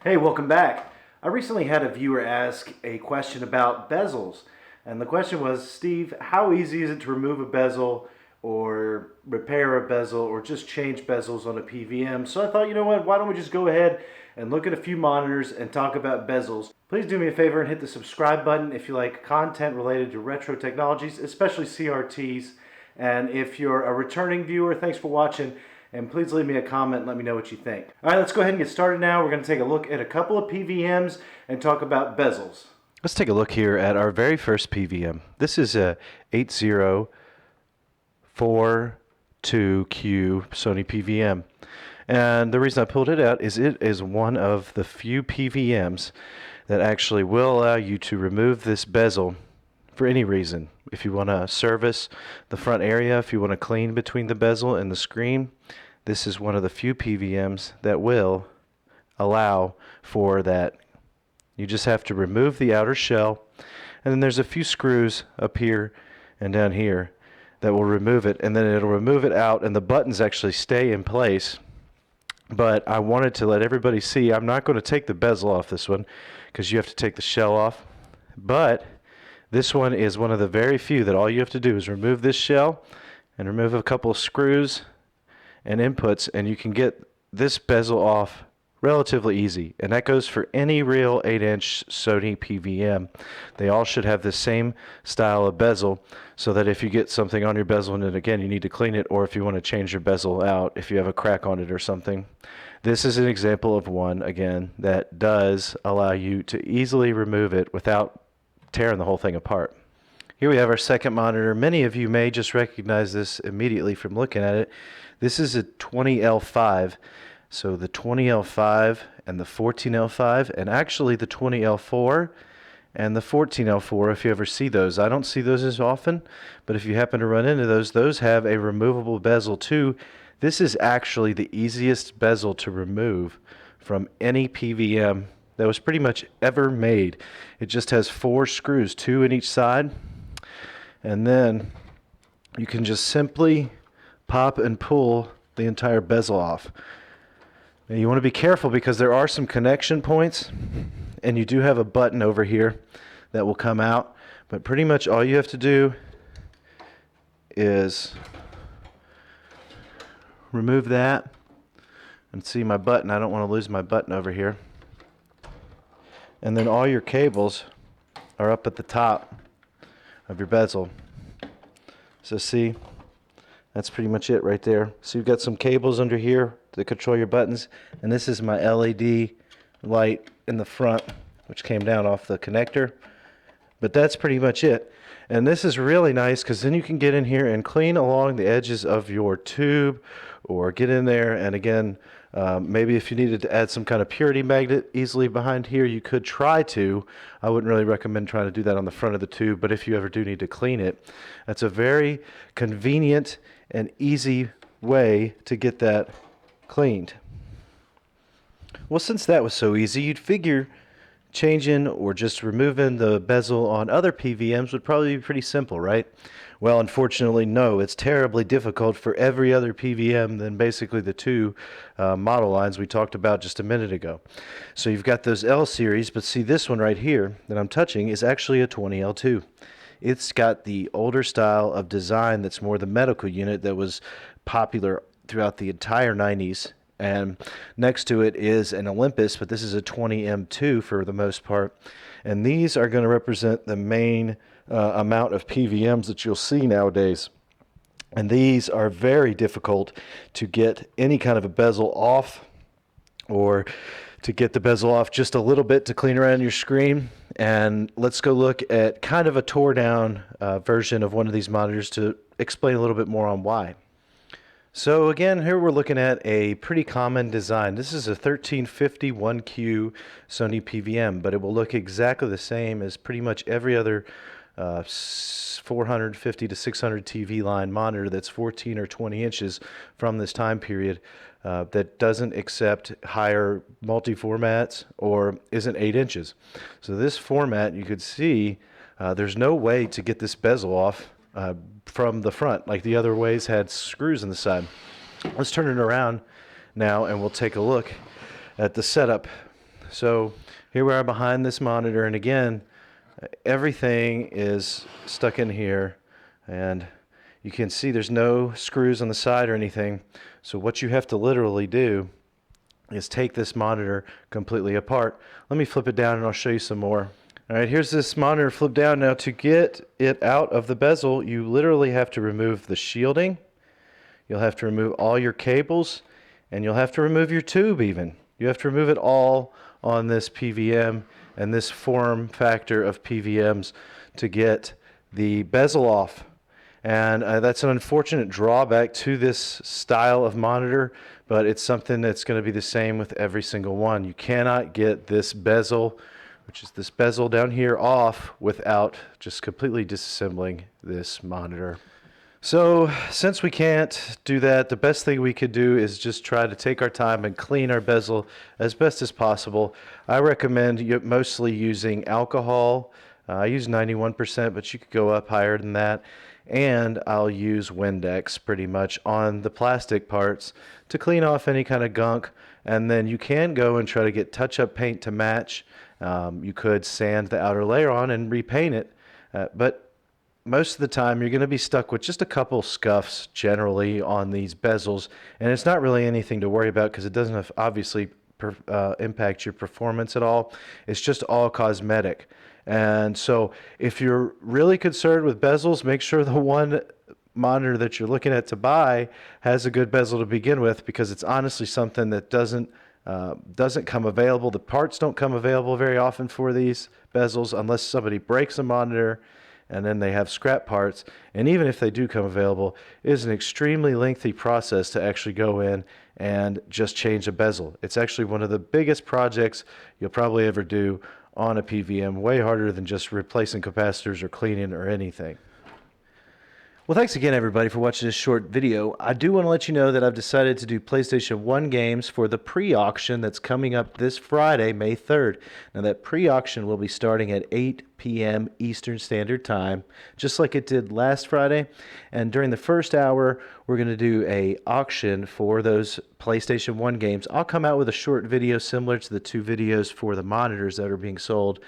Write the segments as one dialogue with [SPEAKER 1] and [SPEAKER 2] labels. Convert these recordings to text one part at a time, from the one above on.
[SPEAKER 1] Hey, welcome back. I recently had a viewer ask a question about bezels. And the question was, Steve, how easy is it to remove a bezel or repair a bezel or just change bezels on a PVM? So I thought, you know what, why don't we just go ahead and look at a few monitors and talk about bezels. Please do me a favor and hit the subscribe button if you like content related to retro technologies, especially CRTs. And if you're a returning viewer, thanks for watching. And please leave me a comment and let me know what you think. All right, let's go ahead and get started now. We're going to take a look at a couple of PVMs and talk about bezels.
[SPEAKER 2] Let's take a look here at our very first PVM. This is a 8042Q Sony PVM. And the reason I pulled it out is it is one of the few PVMs that actually will allow you to remove this bezel for any reason. If you want to service the front area, if you want to clean between the bezel and the screen, this is one of the few PVMs that will allow for that. You just have to remove the outer shell, and then there's a few screws up here and down here that will remove it, and then it'll remove it out, and the buttons actually stay in place. But I wanted to let everybody see, I'm not going to take the bezel off this one because you have to take the shell off, but this one is one of the very few that all you have to do is remove this shell and remove a couple of screws and inputs, and you can get this bezel off relatively easy. And that goes for any real 8-inch Sony PVM. They all should have the same style of bezel, so that if you get something on your bezel and then again you need to clean it, or if you want to change your bezel out if you have a crack on it or something, this is an example of one again that does allow you to easily remove it without tearing the whole thing apart. Here we have our second monitor. Many of you may just recognize this immediately from looking at it. This is a 20L5. So the 20L5 and the 14L5, and actually the 20L4 and the 14L4, if you ever see those. I don't see those as often, but if you happen to run into those have a removable bezel too. This is actually the easiest bezel to remove from any PVM that was pretty much ever made. It just has 4 screws, 2 in each side, and then you can just simply pop and pull the entire bezel off. Now you want to be careful because there are some connection points, and you do have a button over here that will come out, but pretty much all you have to do is remove that. And see my button, I don't want to lose my button over here. And then all your cables are up at the top of your bezel. So see, that's pretty much it right there. So you've got some cables under here to control your buttons, and this is my LED light in the front, which came down off the connector. But that's pretty much it. And this is really nice because then you can get in here and clean along the edges of your tube, or get in there and again, maybe if you needed to add some kind of purity magnet easily behind here, you could try to. I wouldn't really recommend trying to do that on the front of the tube, but if you ever do need to clean it, that's a very convenient and easy way to get that cleaned. Well, since that was so easy, you'd figure changing or just removing the bezel on other PVMs would probably be pretty simple, right? Well, unfortunately, no. It's terribly difficult for every other PVM than basically the two model lines we talked about just a minute ago. So you've got those L series, but see this one right here that I'm touching is actually a 20L2. It's got the older style of design that's more the medical unit that was popular throughout the entire 90s. And next to it is an Olympus, but this is a 20M2 for the most part. And these are going to represent the main amount of PVMs that you'll see nowadays. And these are very difficult to get any kind of a bezel off, or to get the bezel off just a little bit to clean around your screen. And let's go look at kind of a tore down version of one of these monitors to explain a little bit more on why. So again, here we're looking at a pretty common design. This is a 1351Q Sony PVM, but it will look exactly the same as pretty much every other 450 to 600 TV line monitor that's 14 or 20 inches from this time period that doesn't accept higher multi-formats or isn't 8 inches. So this format, you could see there's no way to get this bezel off from the front like the other ways had screws in the side. Let's turn it around now and we'll take a look at the setup So here we are behind this monitor, and again, everything is stuck in here, and you can see there's no screws on the side or anything. So what you have to literally do is take this monitor completely apart. Let me flip it down and I'll show you some more. All right, here's this monitor flipped down. Now to get it out of the bezel, you literally have to remove the shielding. You'll have to remove all your cables, and you'll have to remove your tube even. You have to remove it all on this PVM and this form factor of PVMs to get the bezel off. And that's an unfortunate drawback to this style of monitor, but it's something that's going to be the same with every single one. You cannot get this bezel, which is this bezel down here, off without just completely disassembling this monitor. So since we can't do that, the best thing we could do is just try to take our time and clean our bezel as best as possible. I recommend mostly using alcohol. I use 91%, but you could go up higher than that. And I'll use Windex pretty much on the plastic parts to clean off any kind of gunk. And then you can go and try to get touch-up paint to match. You could sand the outer layer on and repaint it. But most of the time you're going to be stuck with just a couple scuffs generally on these bezels, and it's not really anything to worry about because it doesn't obviously impact your performance at all. It's just all cosmetic. And so if you're really concerned with bezels, make sure the one monitor that you're looking at to buy has a good bezel to begin with, because it's honestly something that doesn't come available. The parts don't come available very often for these bezels unless somebody breaks a monitor and then they have scrap parts. And even if they do come available, it is an extremely lengthy process to actually go in and just change a bezel. It's actually one of the biggest projects you'll probably ever do on a PVM, way harder than just replacing capacitors or cleaning or anything. Well, thanks again, everybody, for watching this short video. I do want to let you know that I've decided to do PlayStation 1 games for the pre-auction that's coming up this Friday, May 3rd. Now, that pre-auction will be starting at 8 p.m. Eastern Standard Time, just like it did last Friday. And during the first hour, we're going to do an auction for those PlayStation 1 games. I'll come out with a short video similar to the 2 videos for the monitors that are being sold,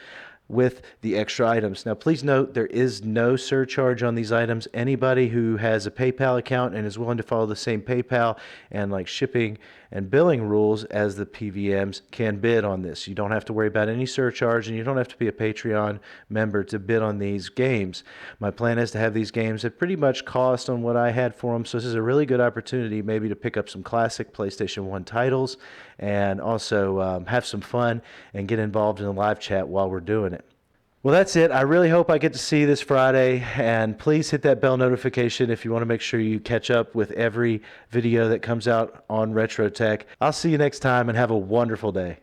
[SPEAKER 2] with the extra items. Now, please note there is no surcharge on these items. Anybody who has a PayPal account and is willing to follow the same PayPal and like shipping and billing rules as the PVMs can bid on this. You don't have to worry about any surcharge, and you don't have to be a Patreon member to bid on these games. My plan is to have these games at pretty much cost on what I had for them, so this is a really good opportunity maybe to pick up some classic PlayStation 1 titles and also have some fun and get involved in the live chat while we're doing it. Well, that's it. I really hope I get to see you this Friday, and please hit that bell notification if you want to make sure you catch up with every video that comes out on Retro Tech. I'll see you next time, and have a wonderful day.